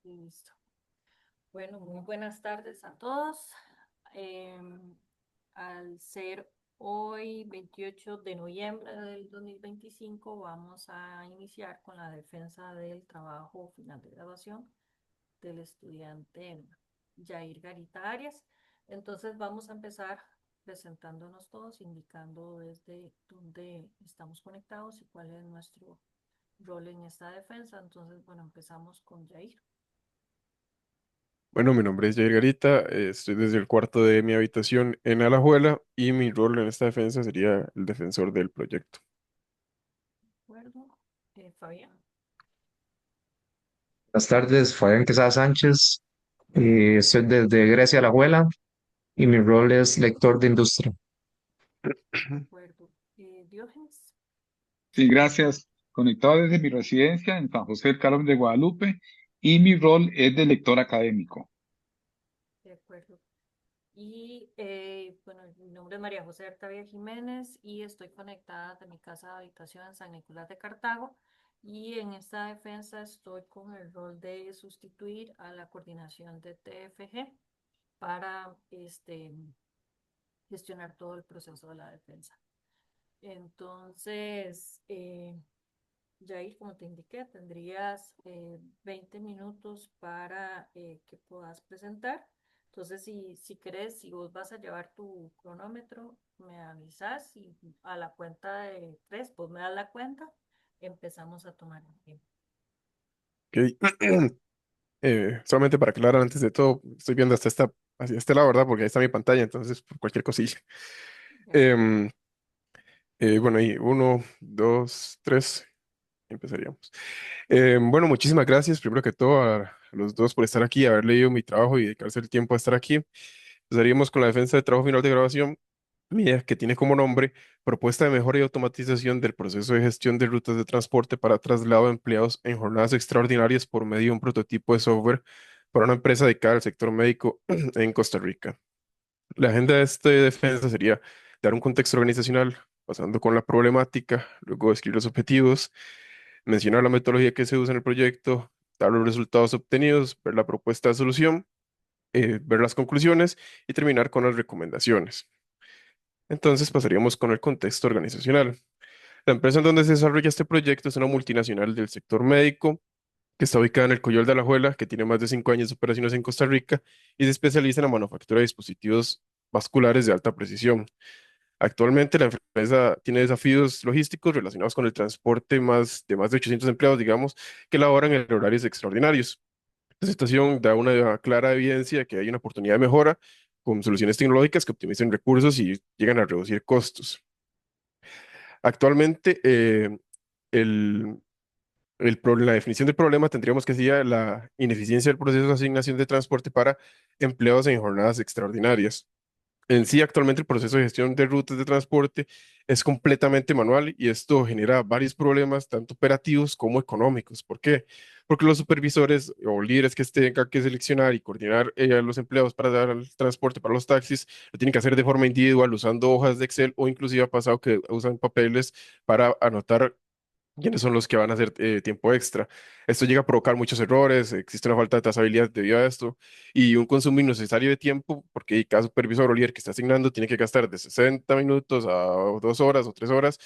Listo. Bueno, muy buenas tardes a todos. Em, Al ser hoy 28 de noviembre del 2025, vamos a iniciar con la defensa del trabajo final de graduación del estudiante Jair Garita Arias. Entonces vamos a empezar presentándonos todos, indicando desde dónde estamos conectados y cuál es nuestro rol en esta defensa. Entonces, bueno, empezamos con Jair. Bueno, mi nombre es Jair Garita, estoy desde el cuarto de mi habitación en Alajuela y mi rol en esta defensa sería el defensor del proyecto. ¿De acuerdo? Fabián. Buenas tardes, Fabián Quesada Sánchez. Soy desde Grecia, La Abuela, y mi rol es lector de industria. De acuerdo. Diógenes. Sí, gracias. Conectado desde mi residencia en San José del Carmen de Guadalupe y mi rol es de lector académico. De acuerdo. Y bueno, mi nombre es María José Artavia Jiménez y estoy conectada de mi casa de habitación en San Nicolás de Cartago. Y en esta defensa estoy con el rol de sustituir a la coordinación de TFG para gestionar todo el proceso de la defensa. Entonces, Jair, como te indiqué, tendrías 20 minutos para que puedas presentar. Entonces, si querés, si vos vas a llevar tu cronómetro, me avisas y a la cuenta de tres, pues me das la cuenta, empezamos a tomar el tiempo. Ok. Solamente para aclarar antes de todo, estoy viendo hacia este lado, ¿verdad? Porque ahí está mi pantalla, entonces por cualquier cosilla. De acuerdo. Em, bueno, ahí uno, dos, tres, empezaríamos. Bueno, muchísimas gracias, primero que todo, a los dos por estar aquí, haber leído mi trabajo y dedicarse el tiempo a estar aquí. Empezaríamos con la defensa de trabajo final de grabación mía, que tiene como nombre Propuesta de mejora y automatización del proceso de gestión de rutas de transporte para traslado de empleados en jornadas extraordinarias por medio de un prototipo de software para una empresa dedicada al sector médico en Costa Rica. La agenda de esta defensa sería dar un contexto organizacional pasando con la problemática, luego describir los objetivos, mencionar la metodología que se usa en el proyecto, dar los resultados obtenidos, ver la propuesta de solución, ver las conclusiones y terminar con las recomendaciones. Entonces pasaríamos con el contexto organizacional. La empresa en donde se desarrolla este proyecto es una multinacional del sector médico que está ubicada en el Coyol de Alajuela, que tiene más de 5 años de operaciones en Costa Rica y se especializa en la manufactura de dispositivos vasculares de alta precisión. Actualmente la empresa tiene desafíos logísticos relacionados con el transporte de más de 800 empleados, digamos, que laboran en horarios extraordinarios. Esta situación da una clara evidencia de que hay una oportunidad de mejora con soluciones tecnológicas que optimicen recursos y llegan a reducir costos. Actualmente, el, la definición del problema tendríamos que ser la ineficiencia del proceso de asignación de transporte para empleados en jornadas extraordinarias. En sí, actualmente el proceso de gestión de rutas de transporte es completamente manual y esto genera varios problemas, tanto operativos como económicos. ¿Por qué? Porque los supervisores o líderes que tengan que seleccionar y coordinar a los empleados para dar el transporte para los taxis, lo tienen que hacer de forma individual usando hojas de Excel o inclusive ha pasado que usan papeles para anotar quiénes son los que van a hacer tiempo extra. Esto llega a provocar muchos errores, existe una falta de trazabilidad debido a esto y un consumo innecesario de tiempo porque cada supervisor o líder que está asignando tiene que gastar de 60 minutos a 2 horas o 3 horas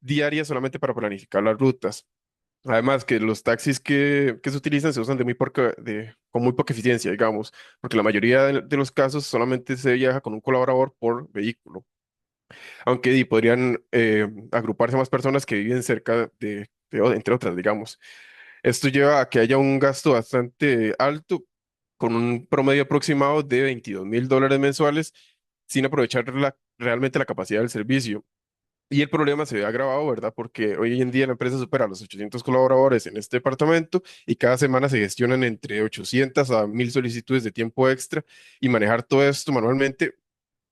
diarias solamente para planificar las rutas. Además que los taxis que se utilizan se usan con muy poca eficiencia, digamos, porque la mayoría de los casos solamente se viaja con un colaborador por vehículo aunque podrían agruparse más personas que viven cerca entre otras, digamos. Esto lleva a que haya un gasto bastante alto, con un promedio aproximado de $22.000 mensuales, sin aprovechar realmente la capacidad del servicio. Y el problema se ve agravado, ¿verdad? Porque hoy en día la empresa supera los 800 colaboradores en este departamento y cada semana se gestionan entre 800 a 1.000 solicitudes de tiempo extra y manejar todo esto manualmente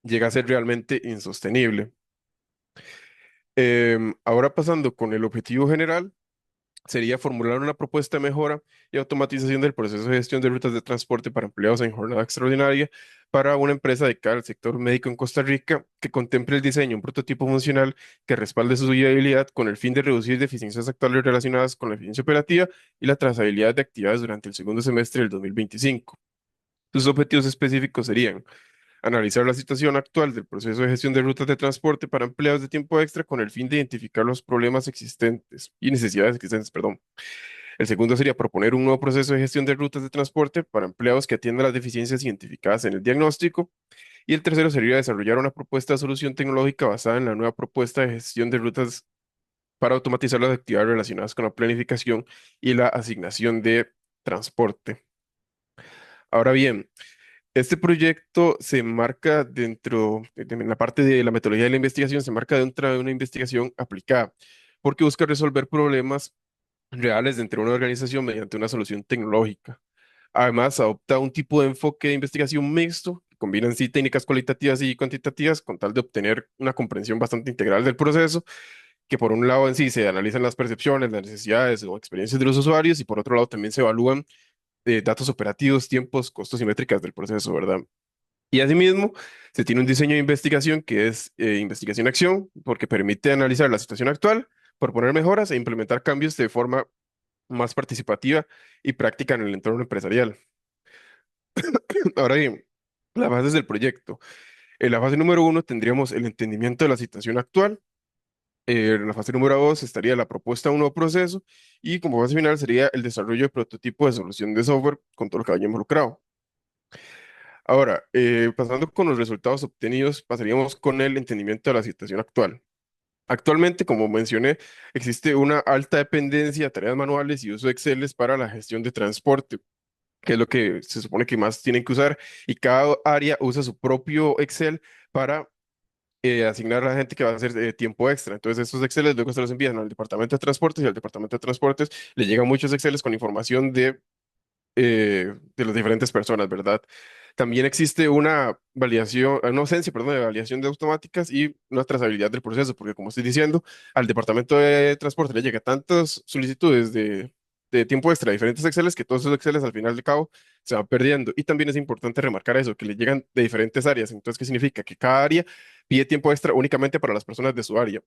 llega a ser realmente insostenible. Ahora pasando con el objetivo general, sería formular una propuesta de mejora y automatización del proceso de gestión de rutas de transporte para empleados en jornada extraordinaria para una empresa dedicada al sector médico en Costa Rica que contemple el diseño de un prototipo funcional que respalde su viabilidad con el fin de reducir deficiencias actuales relacionadas con la eficiencia operativa y la trazabilidad de actividades durante el segundo semestre del 2025. Sus objetivos específicos serían analizar la situación actual del proceso de gestión de rutas de transporte para empleados de tiempo extra con el fin de identificar los problemas existentes y necesidades existentes, perdón. El segundo sería proponer un nuevo proceso de gestión de rutas de transporte para empleados que atiendan las deficiencias identificadas en el diagnóstico. Y el tercero sería desarrollar una propuesta de solución tecnológica basada en la nueva propuesta de gestión de rutas para automatizar las actividades relacionadas con la planificación y la asignación de transporte. Ahora bien, este proyecto se enmarca en la parte de la metodología de la investigación, se enmarca dentro de una investigación aplicada, porque busca resolver problemas reales dentro de una organización mediante una solución tecnológica. Además, adopta un tipo de enfoque de investigación mixto, que combina en sí técnicas cualitativas y cuantitativas con tal de obtener una comprensión bastante integral del proceso, que por un lado en sí se analizan las percepciones, las necesidades o experiencias de los usuarios y por otro lado también se evalúan datos operativos, tiempos, costos y métricas del proceso, ¿verdad? Y asimismo, se tiene un diseño de investigación que es investigación-acción, porque permite analizar la situación actual, proponer mejoras e implementar cambios de forma más participativa y práctica en el entorno empresarial. Ahora bien, las bases del proyecto. En la fase número uno tendríamos el entendimiento de la situación actual. En la fase número dos estaría la propuesta de un nuevo proceso y como fase final sería el desarrollo de prototipo de solución de software con todo lo que vaya involucrado. Ahora, pasando con los resultados obtenidos, pasaríamos con el entendimiento de la situación actual. Actualmente, como mencioné, existe una alta dependencia de tareas manuales y uso de Excel para la gestión de transporte, que es lo que se supone que más tienen que usar, y cada área usa su propio Excel para asignar a la gente que va a hacer tiempo extra. Entonces, estos Exceles luego se los envían al departamento de transportes y al departamento de transportes le llegan muchos Exceles con información de las diferentes personas, ¿verdad? También existe una validación, una ausencia, perdón, de validación de automáticas y una trazabilidad del proceso, porque como estoy diciendo, al departamento de transporte le llega tantas solicitudes de tiempo extra a diferentes Exceles que todos esos Exceles al final de cabo se van perdiendo. Y también es importante remarcar eso, que le llegan de diferentes áreas. Entonces, ¿qué significa? Que cada área pide tiempo extra únicamente para las personas de su área.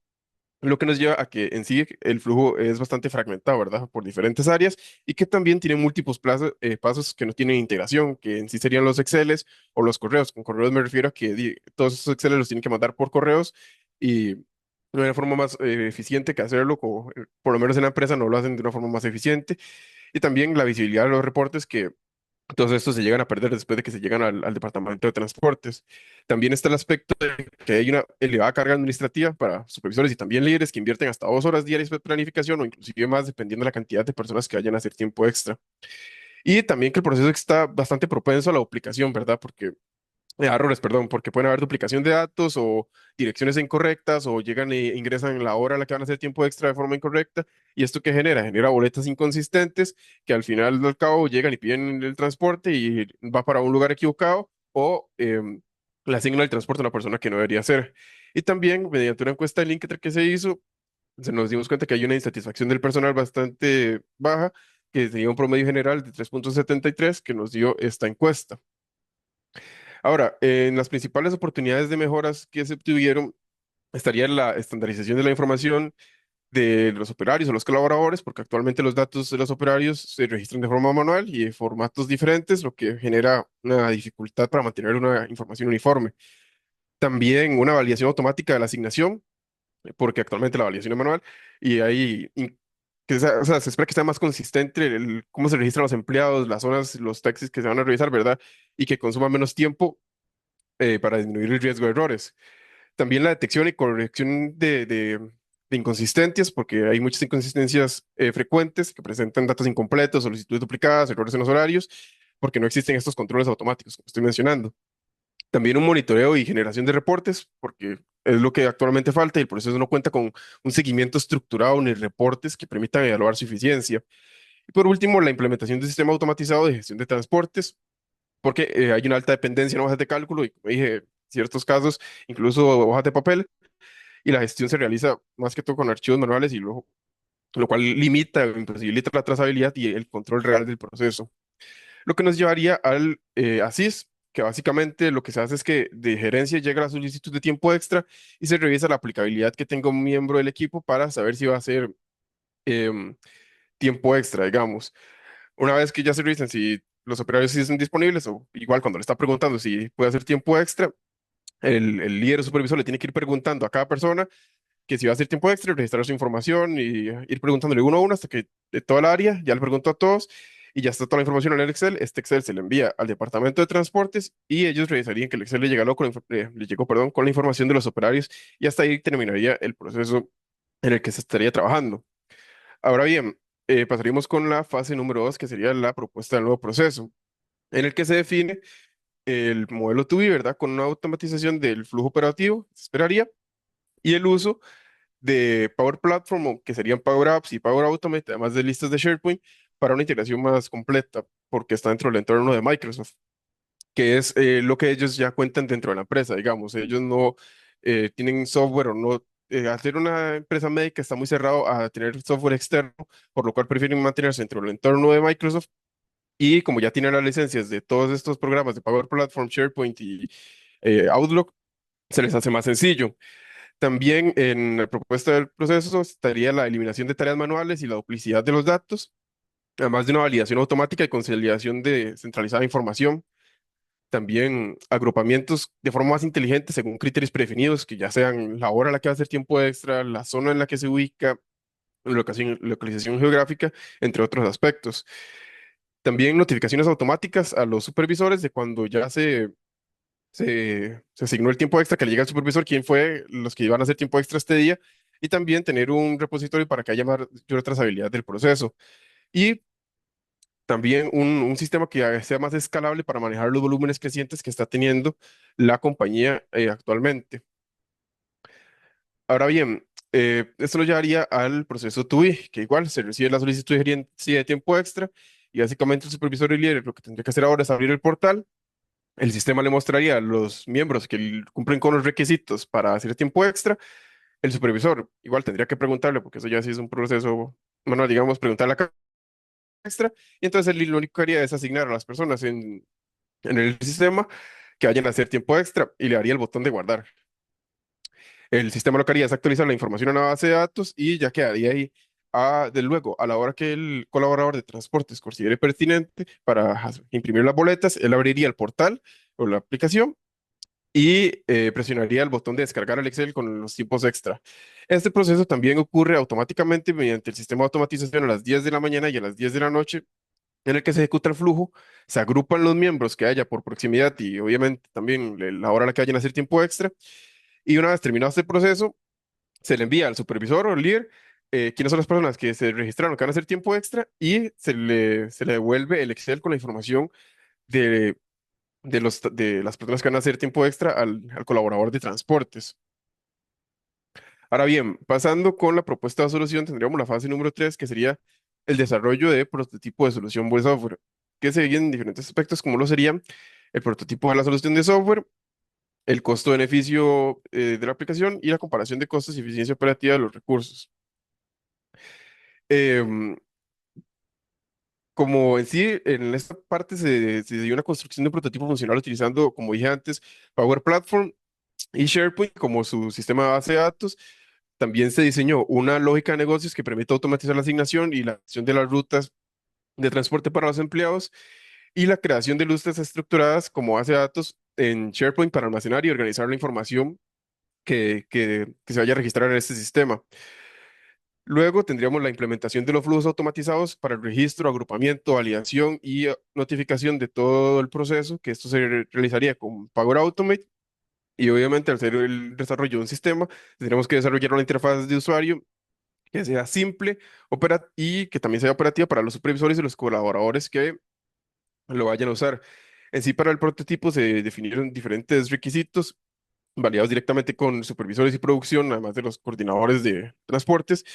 Lo que nos lleva a que en sí el flujo es bastante fragmentado, ¿verdad? Por diferentes áreas y que también tiene múltiples pasos que no tienen integración, que en sí serían los Exceles o los correos. Con correos me refiero a que todos esos Exceles los tienen que mandar por correos y no hay una forma más eficiente que hacerlo, por lo menos en la empresa no lo hacen de una forma más eficiente. Y también la visibilidad de los reportes que todos estos se llegan a perder después de que se llegan al departamento de transportes. También está el aspecto de que hay una elevada carga administrativa para supervisores y también líderes que invierten hasta 2 horas diarias de planificación o inclusive más dependiendo de la cantidad de personas que vayan a hacer tiempo extra. Y también que el proceso está bastante propenso a la duplicación, ¿verdad? Porque errores, perdón, porque pueden haber duplicación de datos o direcciones incorrectas o llegan e ingresan la hora a la que van a hacer tiempo extra de forma incorrecta. ¿Y esto qué genera? Genera boletas inconsistentes que al final del cabo llegan y piden el transporte y va para un lugar equivocado o le asignan el transporte a una persona que no debería ser. Y también, mediante una encuesta de LinkedIn que se hizo, se nos dimos cuenta que hay una insatisfacción del personal bastante baja, que tenía un promedio general de 3,73 que nos dio esta encuesta. Ahora, en las principales oportunidades de mejoras que se obtuvieron estaría la estandarización de la información de los operarios o los colaboradores, porque actualmente los datos de los operarios se registran de forma manual y de formatos diferentes, lo que genera una dificultad para mantener una información uniforme. También una validación automática de la asignación, porque actualmente la validación es manual y o sea, se espera que sea más consistente cómo se registran los empleados, las zonas, los taxis que se van a revisar, ¿verdad? Y que consuma menos tiempo para disminuir el riesgo de errores. También la detección y corrección de inconsistencias, porque hay muchas inconsistencias frecuentes que presentan datos incompletos, solicitudes duplicadas, errores en los horarios, porque no existen estos controles automáticos, como estoy mencionando. También un monitoreo y generación de reportes, porque es lo que actualmente falta y el proceso no cuenta con un seguimiento estructurado ni reportes que permitan evaluar su eficiencia. Y por último, la implementación de un sistema automatizado de gestión de transportes, porque hay una alta dependencia en hojas de cálculo y, como dije, en ciertos casos, incluso hojas de papel, y la gestión se realiza más que todo con archivos manuales y luego lo cual limita o imposibilita la trazabilidad y el control real del proceso. Lo que nos llevaría al ASIS, que básicamente lo que se hace es que de gerencia llega la solicitud de tiempo extra y se revisa la aplicabilidad que tenga un miembro del equipo para saber si va a ser em, tiempo extra, digamos. Una vez que ya se revisan si los operarios sí están disponibles, o igual cuando le está preguntando si puede hacer tiempo extra, el líder o supervisor le tiene que ir preguntando a cada persona que si va a hacer tiempo extra, registrar su información y ir preguntándole uno a uno hasta que de toda la área ya le preguntó a todos y ya está toda la información en el Excel. Este Excel se le envía al departamento de transportes y ellos revisarían que el Excel le llegó, perdón, con la información de los operarios y hasta ahí terminaría el proceso en el que se estaría trabajando. Ahora bien, pasaríamos con la fase número 2, que sería la propuesta del nuevo proceso, en el que se define el modelo to be, ¿verdad? Con una automatización del flujo operativo, se esperaría, y el uso de Power Platform, o que serían Power Apps y Power Automate, además de listas de SharePoint, para una integración más completa, porque está dentro del entorno de Microsoft, que es lo que ellos ya cuentan dentro de la empresa, digamos. Ellos no tienen software o no. Hacer una empresa médica está muy cerrado a tener software externo, por lo cual prefieren mantenerse dentro del entorno de Microsoft. Y como ya tienen las licencias de todos estos programas de Power Platform, SharePoint y Outlook, se les hace más sencillo. También en la propuesta del proceso estaría la eliminación de tareas manuales y la duplicidad de los datos, además de una validación automática y conciliación de centralizada información. También agrupamientos de forma más inteligente según criterios predefinidos, que ya sean la hora a la que va a hacer tiempo extra, la zona en la que se ubica, localización geográfica, entre otros aspectos. También notificaciones automáticas a los supervisores de cuando ya se asignó el tiempo extra, que le llega al supervisor quién fue los que iban a hacer tiempo extra este día, y también tener un repositorio para que haya mayor trazabilidad del proceso. Y también un sistema que sea más escalable para manejar los volúmenes crecientes que está teniendo la compañía actualmente. Ahora bien, esto nos llevaría al proceso TUI, que igual se recibe la solicitud de gerencia de tiempo extra y básicamente el supervisor y líder lo que tendría que hacer ahora es abrir el portal. El sistema le mostraría a los miembros que cumplen con los requisitos para hacer tiempo extra. El supervisor igual tendría que preguntarle, porque eso ya sí es un proceso, bueno, digamos, preguntarle a cada extra, y entonces él lo único que haría es asignar a las personas en el sistema que vayan a hacer tiempo extra y le daría el botón de guardar. El sistema lo que haría es actualizar la información en una base de datos y ya quedaría ahí. De luego, a la hora que el colaborador de transportes considere pertinente para imprimir las boletas, él abriría el portal o la aplicación y presionaría el botón de descargar el Excel con los tiempos extra. Este proceso también ocurre automáticamente mediante el sistema de automatización a las 10 de la mañana y a las 10 de la noche, en el que se ejecuta el flujo, se agrupan los miembros que haya por proximidad y obviamente también la hora a la que vayan a hacer tiempo extra. Y una vez terminado este proceso, se le envía al supervisor o al líder quiénes son las personas que se registraron que van a hacer tiempo extra y se le devuelve el Excel con la información de, de las personas que van a hacer tiempo extra al colaborador de transportes. Ahora bien, pasando con la propuesta de solución, tendríamos la fase número 3, que sería el desarrollo de prototipo de solución web software, que se divide en diferentes aspectos, como lo serían el prototipo de la solución de software, el costo-beneficio de la aplicación y la comparación de costos y eficiencia operativa de los recursos. Em, Como en sí, en esta parte se dio una construcción de un prototipo funcional utilizando, como dije antes, Power Platform y SharePoint como su sistema de base de datos. También se diseñó una lógica de negocios que permite automatizar la asignación y la gestión de las rutas de transporte para los empleados y la creación de listas estructuradas como base de datos en SharePoint para almacenar y organizar la información que se vaya a registrar en este sistema. Luego tendríamos la implementación de los flujos automatizados para el registro, agrupamiento, validación y notificación de todo el proceso, que esto se realizaría con Power Automate. Y obviamente al ser el desarrollo de un sistema, tendremos que desarrollar una interfaz de usuario que sea simple y que también sea operativa para los supervisores y los colaboradores que lo vayan a usar. En sí, para el prototipo se definieron diferentes requisitos validados directamente con supervisores y producción, además de los coordinadores de transportes,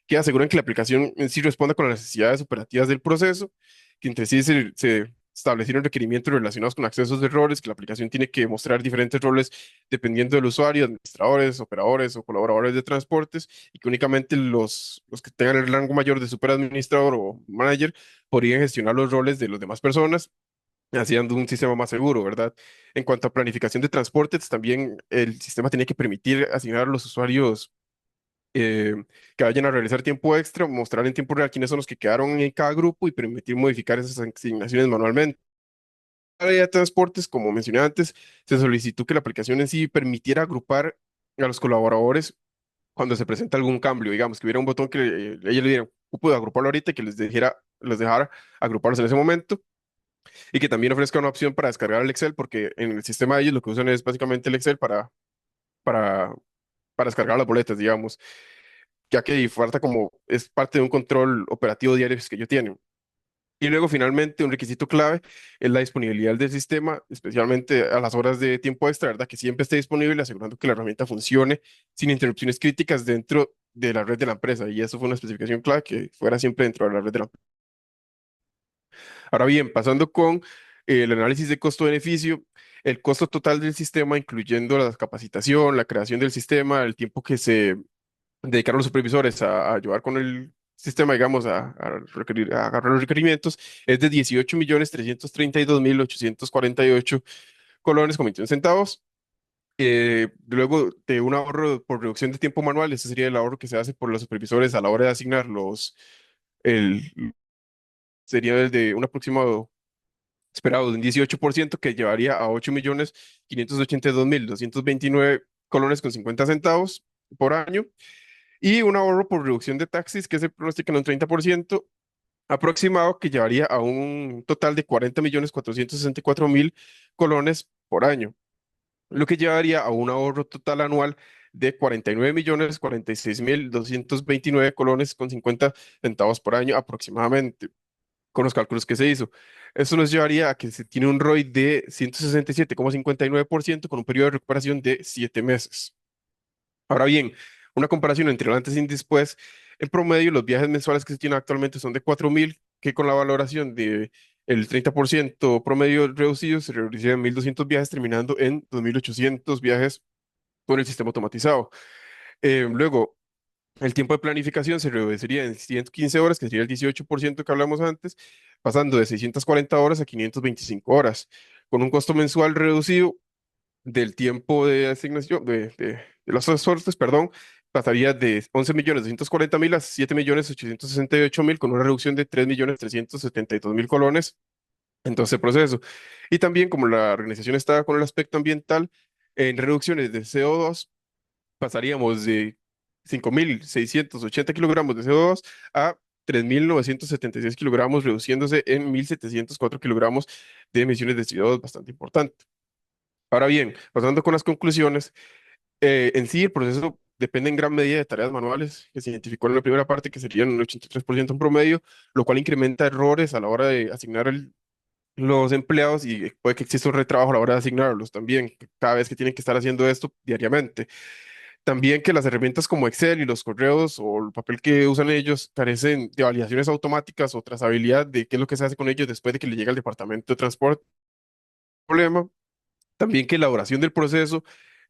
que aseguran que la aplicación en sí responda con las necesidades operativas del proceso, que entre sí se establecieron requerimientos relacionados con accesos de roles, que la aplicación tiene que mostrar diferentes roles dependiendo del usuario, administradores, operadores o colaboradores de transportes, y que únicamente los que tengan el rango mayor de superadministrador o manager podrían gestionar los roles de las demás personas, haciendo un sistema más seguro, ¿verdad? En cuanto a planificación de transportes, también el sistema tenía que permitir asignar a los usuarios eh, que vayan a realizar tiempo extra, mostrar en tiempo real quiénes son los que quedaron en cada grupo y permitir modificar esas asignaciones manualmente. Área de transportes, como mencioné antes, se solicitó que la aplicación en sí permitiera agrupar a los colaboradores cuando se presenta algún cambio, digamos, que hubiera un botón que ellos le dieran, puedo agruparlo ahorita y que les dejara agruparlos en ese momento, y que también ofrezca una opción para descargar el Excel, porque en el sistema de ellos lo que usan es básicamente el Excel para, para descargar las boletas, digamos, ya que falta como es parte de un control operativo diario que ellos tienen. Y luego, finalmente, un requisito clave es la disponibilidad del sistema, especialmente a las horas de tiempo extra, ¿verdad? Que siempre esté disponible, asegurando que la herramienta funcione sin interrupciones críticas dentro de la red de la empresa. Y eso fue una especificación clave, que fuera siempre dentro de la red de la empresa. Ahora bien, pasando con el análisis de costo-beneficio, el costo total del sistema, incluyendo la capacitación, la creación del sistema, el tiempo que se dedicaron los supervisores a ayudar con el sistema, digamos, a agarrar los requerimientos, es de 18.332.848 colones con 21 centavos. Luego de un ahorro por reducción de tiempo manual, ese sería el ahorro que se hace por los supervisores a la hora de asignar el, sería el de un aproximado esperado de un 18%, que llevaría a 8.582.229 colones con 50 centavos por año, y un ahorro por reducción de taxis que se pronostica en un 30% aproximado, que llevaría a un total de 40.464.000 colones por año, lo que llevaría a un ahorro total anual de 49.046.229 colones con 50 centavos por año aproximadamente, con los cálculos que se hizo. Eso nos llevaría a que se tiene un ROI de 167,59% con un periodo de recuperación de 7 meses. Ahora bien, una comparación entre el antes y el después, en promedio los viajes mensuales que se tienen actualmente son de 4.000, que con la valoración de el 30% promedio reducido se reducirían 1.200 viajes, terminando en 2.800 viajes con el sistema automatizado. Luego, el tiempo de planificación se reduciría en 115 horas, que sería el 18% que hablamos antes, pasando de 640 horas a 525 horas, con un costo mensual reducido del tiempo de asignación de los sources, perdón, pasaría de 11.240.000 a 7.868.000, con una reducción de 3.372.000 colones en todo ese proceso. Y también, como la organización está con el aspecto ambiental, en reducciones de CO2 pasaríamos de 5.680 kilogramos de CO2 a 3.976 kilogramos, reduciéndose en 1.704 kilogramos de emisiones de CO2, bastante importante. Ahora bien, pasando con las conclusiones, en sí el proceso depende en gran medida de tareas manuales, que se identificó en la primera parte, que serían un 83% en promedio, lo cual incrementa errores a la hora de asignar los empleados, y puede que exista un retrabajo a la hora de asignarlos también, cada vez que tienen que estar haciendo esto diariamente. También que las herramientas como Excel y los correos o el papel que usan ellos carecen de validaciones automáticas o trazabilidad de qué es lo que se hace con ellos después de que le llega al departamento de transporte. Problema. También que la duración del proceso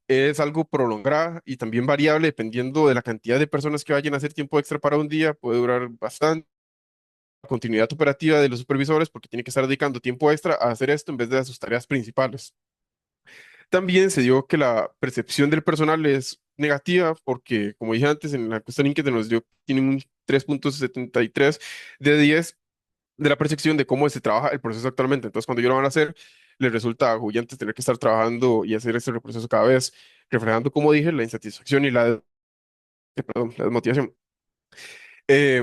es algo prolongada y también variable dependiendo de la cantidad de personas que vayan a hacer tiempo extra para un día. Puede durar bastante. La continuidad operativa de los supervisores, porque tiene que estar dedicando tiempo extra a hacer esto en vez de a sus tareas principales. También se dio que la percepción del personal es negativa porque, como dije antes, en la encuesta LinkedIn nos dio, tiene un 3.73 de 10 de la percepción de cómo se trabaja el proceso actualmente. Entonces, cuando ellos lo van a hacer, les resulta agobiante tener que estar trabajando y hacer este proceso cada vez, reflejando, como dije, la insatisfacción y perdón, la desmotivación.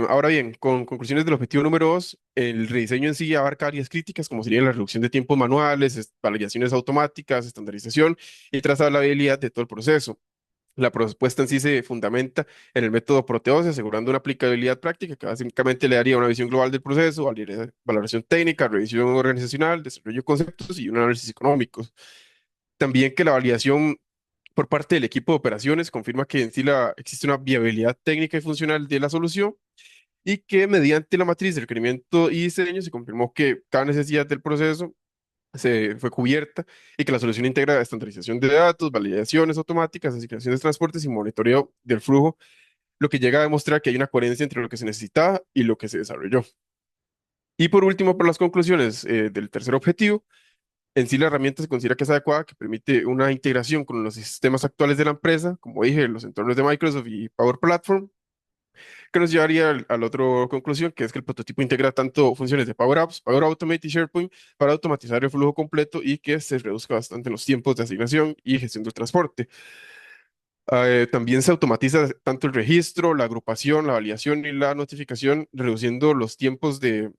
Ahora bien, con conclusiones del objetivo número 2, el rediseño en sí abarca áreas críticas como serían la reducción de tiempos manuales, validaciones automáticas, estandarización y trazabilidad de todo el proceso. La propuesta en sí se fundamenta en el método Proteose, asegurando una aplicabilidad práctica que básicamente le daría una visión global del proceso, valoración técnica, revisión organizacional, desarrollo de conceptos y un análisis económico. También que la validación por parte del equipo de operaciones confirma que en sí existe una viabilidad técnica y funcional de la solución, y que mediante la matriz de requerimiento y diseño se confirmó que cada necesidad del proceso se fue cubierta y que la solución integra estandarización de datos, validaciones automáticas, asignaciones de transportes y monitoreo del flujo, lo que llega a demostrar que hay una coherencia entre lo que se necesitaba y lo que se desarrolló. Y por último, por las conclusiones del tercer objetivo, en sí la herramienta se considera que es adecuada, que permite una integración con los sistemas actuales de la empresa, como dije, los entornos de Microsoft y Power Platform, que nos llevaría a la otra conclusión, que es que el prototipo integra tanto funciones de Power Apps, Power Automate y SharePoint para automatizar el flujo completo y que se reduzca bastante los tiempos de asignación y gestión del transporte. También se automatiza tanto el registro, la agrupación, la validación y la notificación, reduciendo los tiempos de,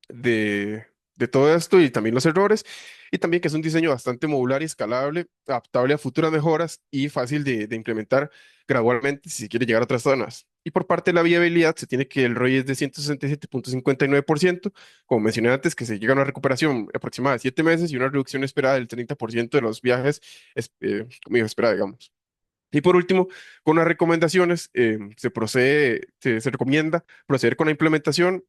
de todo esto y también los errores. Y también que es un diseño bastante modular y escalable, adaptable a futuras mejoras y fácil de implementar gradualmente si se quiere llegar a otras zonas. Y por parte de la viabilidad, se tiene que el ROI es de 167,59%, como mencioné antes, que se llega a una recuperación aproximada de 7 meses y una reducción esperada del 30% de los viajes, como digo, esperada, digamos. Y por último, con las recomendaciones, se recomienda proceder con la implementación,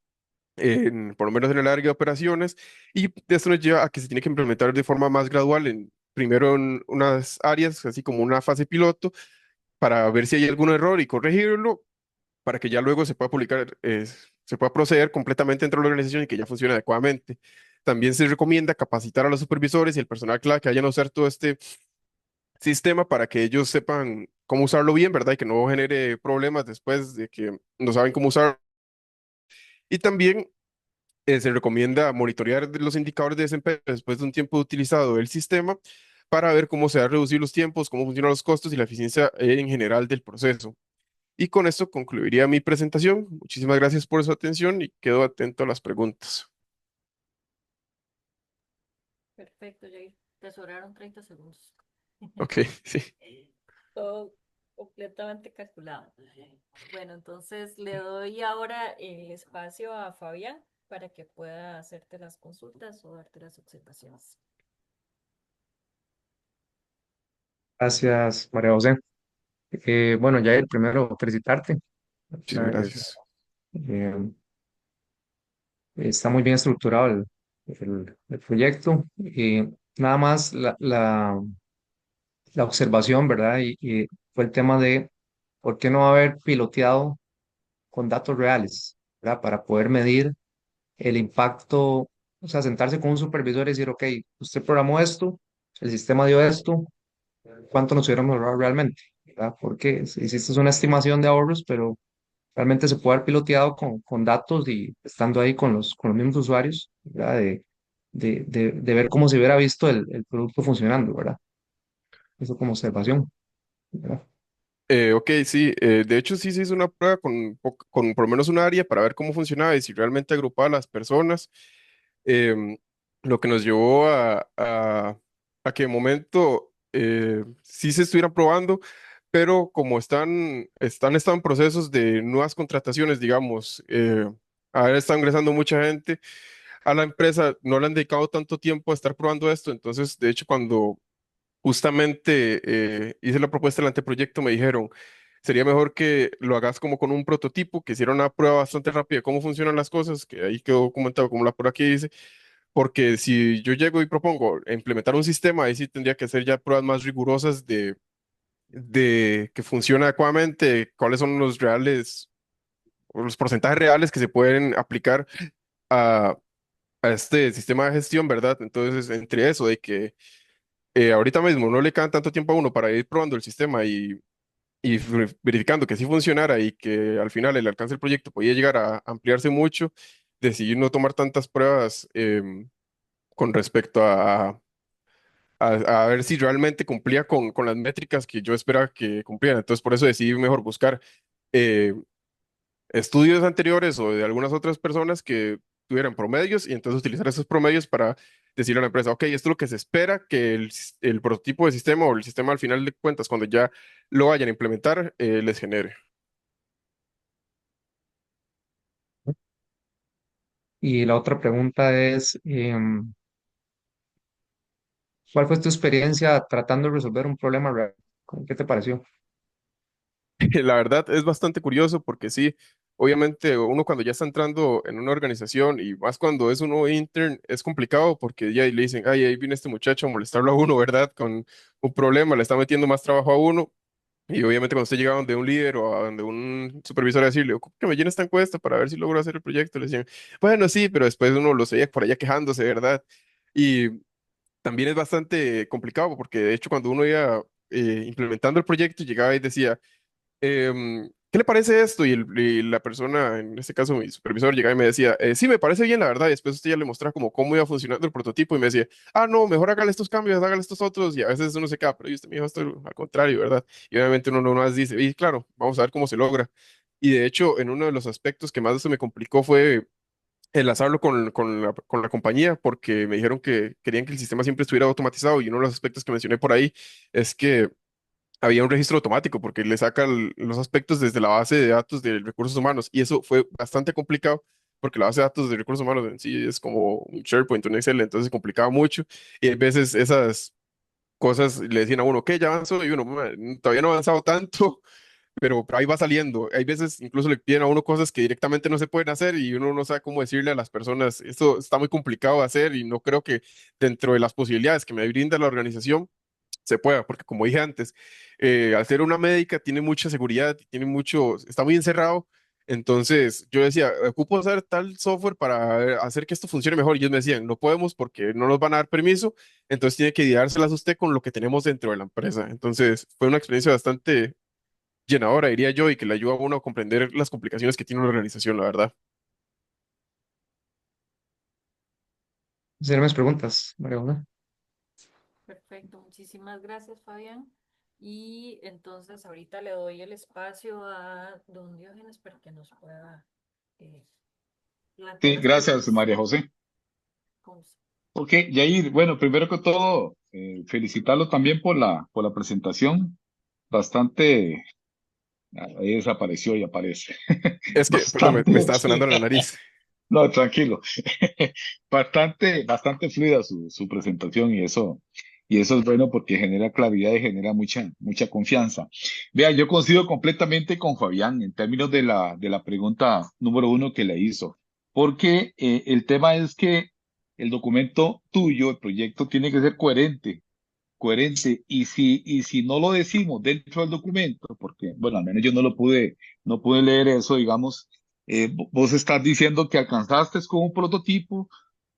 por lo menos en el área de operaciones, y esto nos lleva a que se tiene que implementar de forma más gradual, primero en unas áreas, así como una fase piloto, para ver si hay algún error y corregirlo, para que ya luego se pueda publicar, se pueda proceder completamente dentro de la organización y que ya funcione adecuadamente. También se recomienda capacitar a los supervisores y el personal clave que vayan a usar todo este sistema para que ellos sepan cómo usarlo bien, ¿verdad? Y que no genere problemas después de que no saben cómo usarlo. Y también se recomienda monitorear los indicadores de desempeño después de un tiempo utilizado el sistema para ver cómo se va a reducir los tiempos, cómo funcionan los costos y la eficiencia en general del proceso. Y con esto concluiría mi presentación. Muchísimas gracias por su atención y quedo atento a las preguntas. Perfecto, Jair. Te sobraron 30 segundos. Ok, sí. Todo completamente calculado. Bueno, entonces le doy ahora el espacio a Fabián para que pueda hacerte las consultas o darte las observaciones. Gracias, María José. Bueno, ya el primero, felicitarte. Muchísimas Es, gracias. eh, Está muy bien estructurado el proyecto. Nada más la observación, ¿verdad? Y fue el tema de por qué no haber piloteado con datos reales, ¿verdad? Para poder medir el impacto, o sea, sentarse con un supervisor y decir, ok, usted programó esto, el sistema dio esto, ¿cuánto nos hubiéramos ahorrado realmente? ¿Verdad? Porque hiciste una estimación de ahorros, pero realmente se puede haber piloteado con datos y estando ahí con los mismos usuarios, ¿verdad? De ver cómo se hubiera visto el producto funcionando, ¿verdad? Eso como observación, ¿verdad? Ok, sí, de hecho sí se hizo una prueba con por lo menos un área para ver cómo funcionaba y si realmente agrupaba a las personas, em, lo que nos llevó a que de momento sí se estuvieran probando, pero como están en procesos de nuevas contrataciones, digamos, ahora está ingresando mucha gente a la empresa, no le han dedicado tanto tiempo a estar probando esto, entonces de hecho cuando justamente hice la propuesta del anteproyecto, me dijeron, sería mejor que lo hagas como con un prototipo, que hiciera una prueba bastante rápida de cómo funcionan las cosas, que ahí quedó documentado como la prueba que hice, porque si yo llego y propongo implementar un sistema, ahí sí tendría que hacer ya pruebas más rigurosas de que funciona adecuadamente, cuáles son los reales, o los porcentajes reales que se pueden aplicar a, a este sistema de gestión, ¿verdad? Entonces, entre eso de que ahorita mismo no le quedan tanto tiempo a uno para ir probando el sistema y verificando que sí funcionara y que al final el alcance del proyecto podía llegar a ampliarse mucho, decidí no tomar tantas pruebas con respecto a ver si realmente cumplía con las métricas que yo esperaba que cumplieran. Entonces, por eso decidí mejor buscar eh, estudios anteriores o de algunas otras personas que tuvieran promedios y entonces utilizar esos promedios para decirle a la empresa, ok, esto es lo que se espera que el prototipo de sistema o el sistema al final de cuentas, cuando ya lo vayan a implementar, les genere. Y la otra pregunta es, ¿cuál fue tu experiencia tratando de resolver un problema real? ¿Qué te pareció? La verdad es bastante curioso porque sí. obviamente uno cuando ya está entrando en una organización y más cuando es uno intern, es complicado porque ya le dicen, ay, ahí viene este muchacho a molestarlo a uno, ¿verdad? Con un problema, le está metiendo más trabajo a uno. Y obviamente cuando usted llega donde un líder o a donde un supervisor a decirle, ocupo que me llene esta encuesta para ver si logro hacer el proyecto, le decían, bueno, sí, pero después uno lo seguía por allá quejándose, ¿verdad? Y también es bastante complicado porque de hecho cuando uno iba implementando el proyecto llegaba y decía, ¿qué le parece esto? Y la persona, en este caso mi supervisor, llegaba y me decía, sí, me parece bien, la verdad. Y después usted ya le mostraba como cómo iba funcionando el prototipo y me decía, ah, no, mejor hágale estos cambios, hágale estos otros. Y a veces uno se queda, pero y usted me dijo esto al contrario, ¿verdad? Y obviamente uno no más dice, y claro, vamos a ver cómo se logra. Y de hecho, en uno de los aspectos que más se me complicó fue enlazarlo con la compañía, porque me dijeron que querían que el sistema siempre estuviera automatizado. Y uno de los aspectos que mencioné por ahí es que había un registro automático porque le saca los aspectos desde la base de datos de recursos humanos y eso fue bastante complicado porque la base de datos de recursos humanos en sí es como un SharePoint, un Excel, entonces se complicaba mucho y a veces esas cosas le decían a uno, ¿qué? Ya avanzó y uno, "Ma, todavía no ha avanzado tanto, pero ahí va saliendo. Hay veces incluso le piden a uno cosas que directamente no se pueden hacer y uno no sabe cómo decirle a las personas, esto está muy complicado de hacer y no creo que dentro de las posibilidades que me brinda la organización se pueda, porque como dije antes, al ser una médica tiene mucha seguridad, tiene mucho, está muy encerrado. Entonces yo decía, ocupo usar tal software para hacer que esto funcione mejor. Y ellos me decían, no podemos porque no nos van a dar permiso, entonces tiene que dárselas usted con lo que tenemos dentro de la empresa. Entonces fue una experiencia bastante llenadora, diría yo, y que le ayuda a uno a comprender las complicaciones que tiene una organización, la verdad. Hacer más preguntas, Mariana. Perfecto, muchísimas gracias, Fabián. Y entonces ahorita le doy el espacio a don Diógenes para que nos pueda eh, plantear Sí, las gracias, preguntas. María José. Con usted. Ok, Yair, bueno, primero que todo, felicitarlo también por la presentación. Bastante, ahí desapareció y aparece. Es que, perdón, me Bastante estaba sonando la fluida. nariz. No, tranquilo. Bastante fluida su presentación y eso es bueno porque genera claridad y genera mucha confianza. Vea, yo coincido completamente con Fabián en términos de de la pregunta número uno que le hizo, porque el tema es que el documento tuyo, el proyecto, tiene que ser coherente, y si no lo decimos dentro del documento, porque, bueno, al menos yo no pude leer eso, digamos, vos estás diciendo que alcanzaste con un prototipo,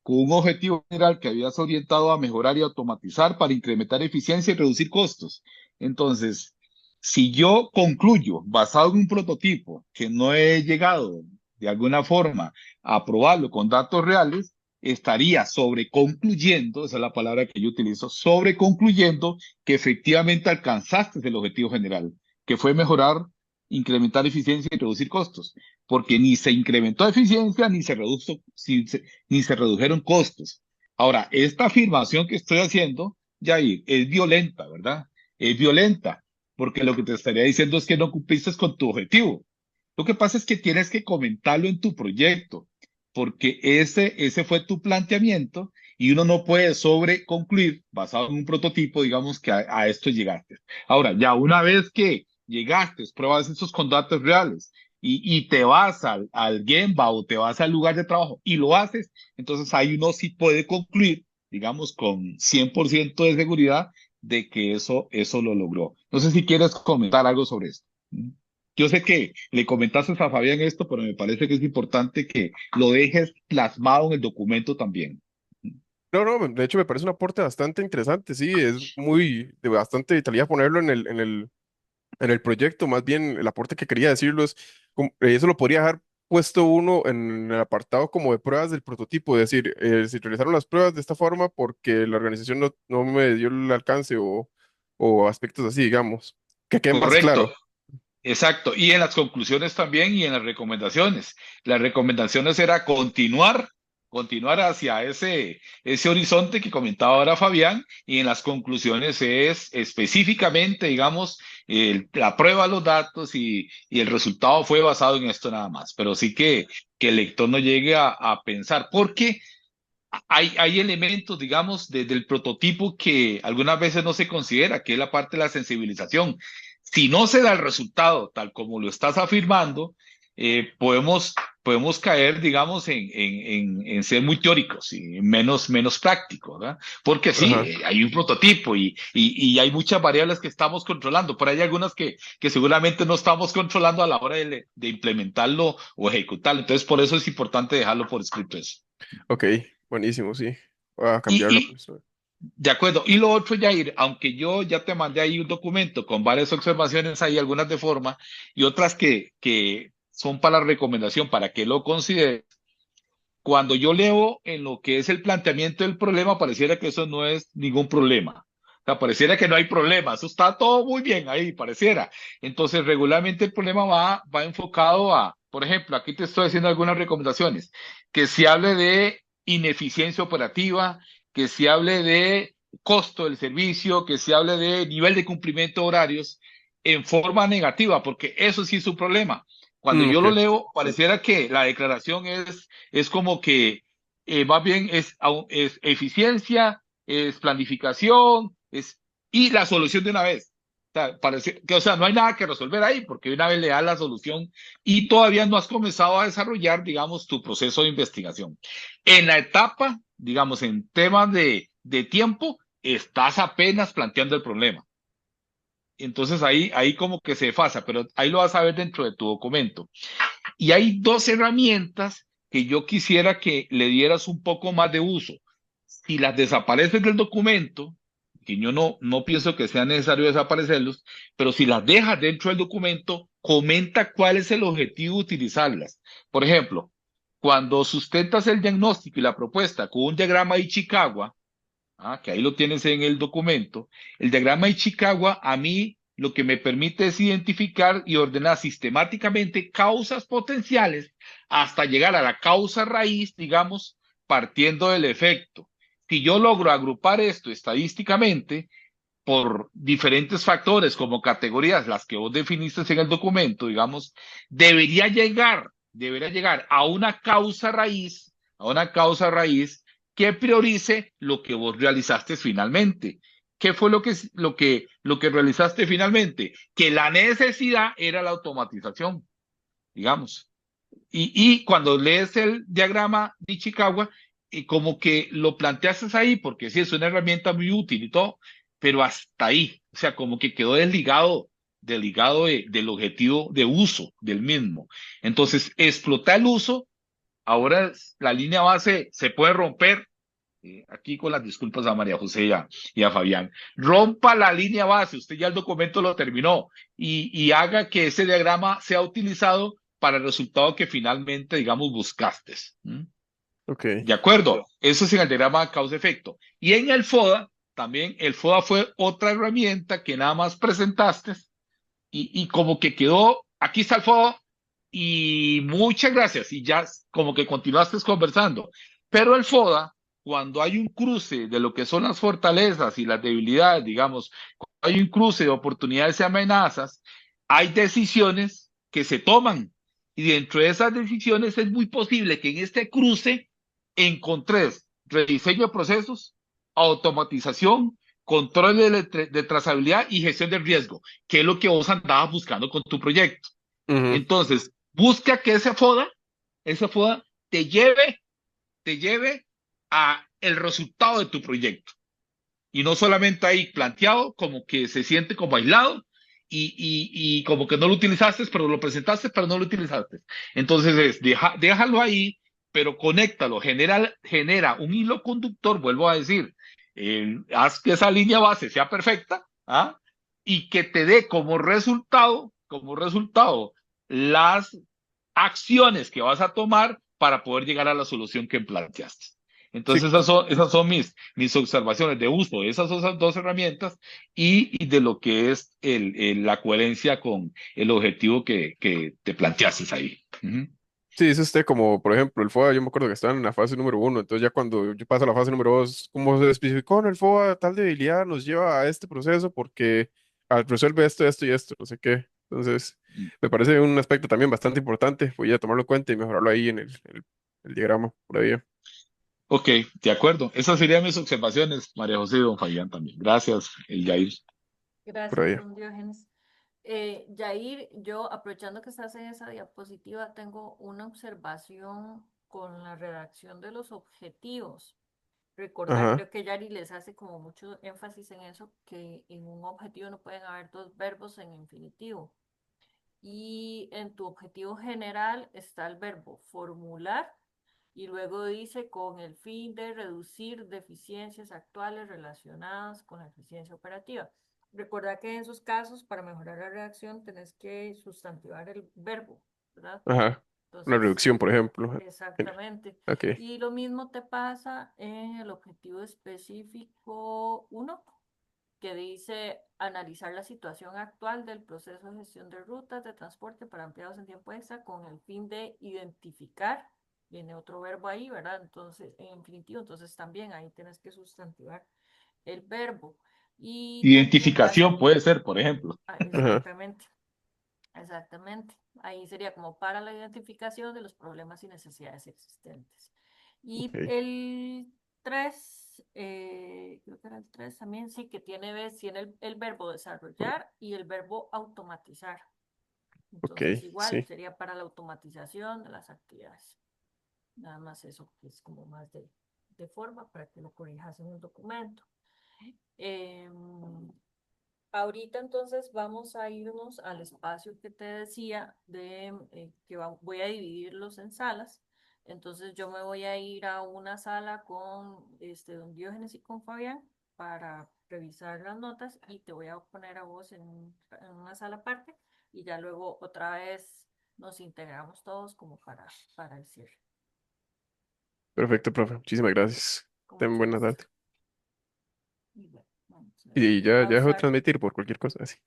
con un objetivo general que habías orientado a mejorar y automatizar para incrementar eficiencia y reducir costos. Entonces, si yo concluyo, basado en un prototipo, que no he llegado de alguna forma a probarlo con datos reales, estaría sobreconcluyendo, esa es la palabra que yo utilizo, sobreconcluyendo que efectivamente alcanzaste el objetivo general, que fue mejorar, incrementar eficiencia y reducir costos, porque ni se incrementó eficiencia ni se redujeron costos. Ahora, esta afirmación que estoy haciendo, Jair, es violenta, ¿verdad? Es violenta, porque lo que te estaría diciendo es que no cumpliste con tu objetivo. Lo que pasa es que tienes que comentarlo en tu proyecto, porque ese fue tu planteamiento y uno no puede sobreconcluir basado en un prototipo, digamos que a esto llegaste. Ahora, ya una vez que llegaste, pruebas esos con datos reales y te vas al Gemba o te vas al lugar de trabajo y lo haces, entonces ahí uno sí puede concluir, digamos, con 100% de seguridad de que eso lo logró. No sé si quieres comentar algo sobre esto. Yo sé que le comentaste a Fabián esto, pero me parece que es importante que lo dejes plasmado en el documento también. No, no, de hecho me parece un aporte bastante interesante, sí, es muy de bastante vitalidad ponerlo en el proyecto, más bien el aporte que quería decirlo es, eso lo podría dejar puesto uno en el apartado como de pruebas del prototipo, es decir, se realizaron las pruebas de esta forma porque la organización no me dio el alcance o aspectos así, digamos, que quede más Correcto. claro. Exacto, y en las conclusiones también y en las recomendaciones. Las recomendaciones era continuar hacia ese horizonte que comentaba ahora Fabián, y en las conclusiones es específicamente, digamos, la prueba de los datos y el resultado fue basado en esto nada más, pero sí que el lector no llegue a pensar, porque hay elementos, digamos, del prototipo que algunas veces no se considera, que es la parte de la sensibilización. Si no se da el resultado tal como lo estás afirmando, podemos caer, digamos, en ser muy teóricos y menos prácticos, ¿verdad? Porque sí, Ajá. hay un prototipo y hay muchas variables que estamos controlando, pero hay algunas que seguramente no estamos controlando a la hora de implementarlo o ejecutarlo. Entonces, por eso es importante dejarlo por escrito eso. Ok, buenísimo, sí. Voy a Y, cambiarlo. y de acuerdo. Y lo otro, Jair, aunque yo ya te mandé ahí un documento con varias observaciones ahí, algunas de forma y otras que son para recomendación, para que lo consideres. Cuando yo leo en lo que es el planteamiento del problema, pareciera que eso no es ningún problema. O sea, pareciera que no hay problema. Eso está todo muy bien ahí, pareciera. Entonces, regularmente el problema va enfocado a, por ejemplo, aquí te estoy haciendo algunas recomendaciones, que se hable de ineficiencia operativa, que se hable de costo del servicio, que se hable de nivel de cumplimiento de horarios en forma negativa, porque eso sí es un problema. Cuando yo Ok. lo leo, pareciera que la declaración es como que más bien es eficiencia, es planificación, y la solución de una vez. O sea, parece que, o sea, no hay nada que resolver ahí porque de una vez le das la solución y todavía no has comenzado a desarrollar, digamos, tu proceso de investigación. En la etapa, digamos, en temas de tiempo, estás apenas planteando el problema. Entonces ahí como que se desfasa, pero ahí lo vas a ver dentro de tu documento. Y hay dos herramientas que yo quisiera que le dieras un poco más de uso. Si las desapareces del documento, que yo no pienso que sea necesario desaparecerlos, pero si las dejas dentro del documento, comenta cuál es el objetivo de utilizarlas. Por ejemplo, cuando sustentas el diagnóstico y la propuesta con un diagrama de Ichikawa, que ahí lo tienes en el documento, el diagrama de Ichikawa a mí lo que me permite es identificar y ordenar sistemáticamente causas potenciales hasta llegar a la causa raíz, digamos, partiendo del efecto. Si yo logro agrupar esto estadísticamente por diferentes factores como categorías, las que vos definiste en el documento, digamos, debería llegar a una causa raíz que priorice lo que vos realizaste finalmente. ¿Qué fue lo que realizaste finalmente? Que la necesidad era la automatización, digamos. Y cuando lees el diagrama de Ichikawa, como que lo planteaste ahí, porque sí, es una herramienta muy útil y todo, pero hasta ahí, o sea, como que quedó desligado del objetivo de uso del mismo. Entonces, explotar el uso, ahora la línea base se puede romper, aquí con las disculpas a María José y a Fabián. Rompa la línea base, usted ya el documento lo terminó y haga que ese diagrama sea utilizado para el resultado que finalmente, digamos, buscaste. ¿Mm? Ok. De acuerdo, eso es en el diagrama causa-efecto. Y en el FODA, también el FODA fue otra herramienta que nada más presentaste y como que quedó, aquí está el FODA y muchas gracias y ya como que continuaste conversando. Pero el FODA, cuando hay un cruce de lo que son las fortalezas y las debilidades, digamos, cuando hay un cruce de oportunidades y amenazas, hay decisiones que se toman. Y dentro de esas decisiones es muy posible que en este cruce encontres rediseño de procesos, automatización, control de trazabilidad y gestión del riesgo, que es lo que vos andabas buscando con tu proyecto. Ujú. Entonces, busca que ese FODA te lleve a el resultado de tu proyecto. Y no solamente ahí planteado, como que se siente como aislado y como que no lo utilizaste, pero lo presentaste, pero no lo utilizaste. Entonces, déjalo ahí, pero conéctalo, genera un hilo conductor, vuelvo a decir, haz que esa línea base sea perfecta, y que te dé como resultado las acciones que vas a tomar para poder llegar a la solución que planteaste. Sí, Entonces, esas son mis observaciones de uso de esas dos herramientas y de lo que es la coherencia con el objetivo que te planteaste ahí. Ujú. sí, dice usted como, por ejemplo, el FOA, yo me acuerdo que estaba en la fase número uno, entonces ya cuando yo paso a la fase número dos, como se especificó en el FOA, tal debilidad nos lleva a este proceso porque resuelve esto, esto y esto, no sé qué. Entonces, me parece un aspecto también bastante importante, voy a tomarlo en cuenta y mejorarlo ahí en el diagrama, por ahí. Ok, de acuerdo. Esas serían mis observaciones, María José y don Fabián también. Gracias, el Jair. Por Gracias, ahí. don Diógenes. Yair, yo aprovechando que estás en esa diapositiva, tengo una observación con la redacción de los objetivos. Recordar, Ajá, creo que Yari les hace como mucho énfasis en eso, que en un objetivo no pueden haber dos verbos en infinitivo. Y en tu objetivo general está el verbo formular y luego dice con el fin de reducir deficiencias actuales relacionadas con la eficiencia operativa. Recuerda que en esos casos, para mejorar la redacción, tenés que sustantivar el verbo, ¿verdad? ajá. Una Entonces, reducción, por ejemplo. exactamente. Ok, Y lo mismo te pasa en el objetivo específico uno que dice analizar la situación actual del proceso de gestión de rutas de transporte para empleados en tiempo extra con el fin de identificar, viene otro verbo ahí, ¿verdad? Entonces, en infinitivo, entonces también ahí tienes que sustantivar el verbo. Y también Identificación pasa, puede ser, por ejemplo. ajá, exactamente, exactamente. Ahí sería como para la identificación de los problemas y necesidades existentes. Y ok, el 3 creo que era el 3 también, sí, que tiene el verbo desarrollar y el verbo automatizar. ok, Entonces, igual sí. sería para la automatización de las actividades. Nada más eso, que es como más de forma para que lo corrijas en un documento. Em, Ahorita entonces vamos a irnos al espacio que te decía de que voy a dividirlos en salas. Entonces yo me voy a ir a una sala con don Diógenes y con Fabián para revisar las notas y te voy a poner a vos en una sala aparte y ya luego otra vez nos integramos todos como para el cierre. Perfecto, profe. Muchísimas gracias. Con Ten mucho buena gusto. tarde. Y bueno, vamos a Y ya dejo de pausar. transmitir por cualquier cosa así.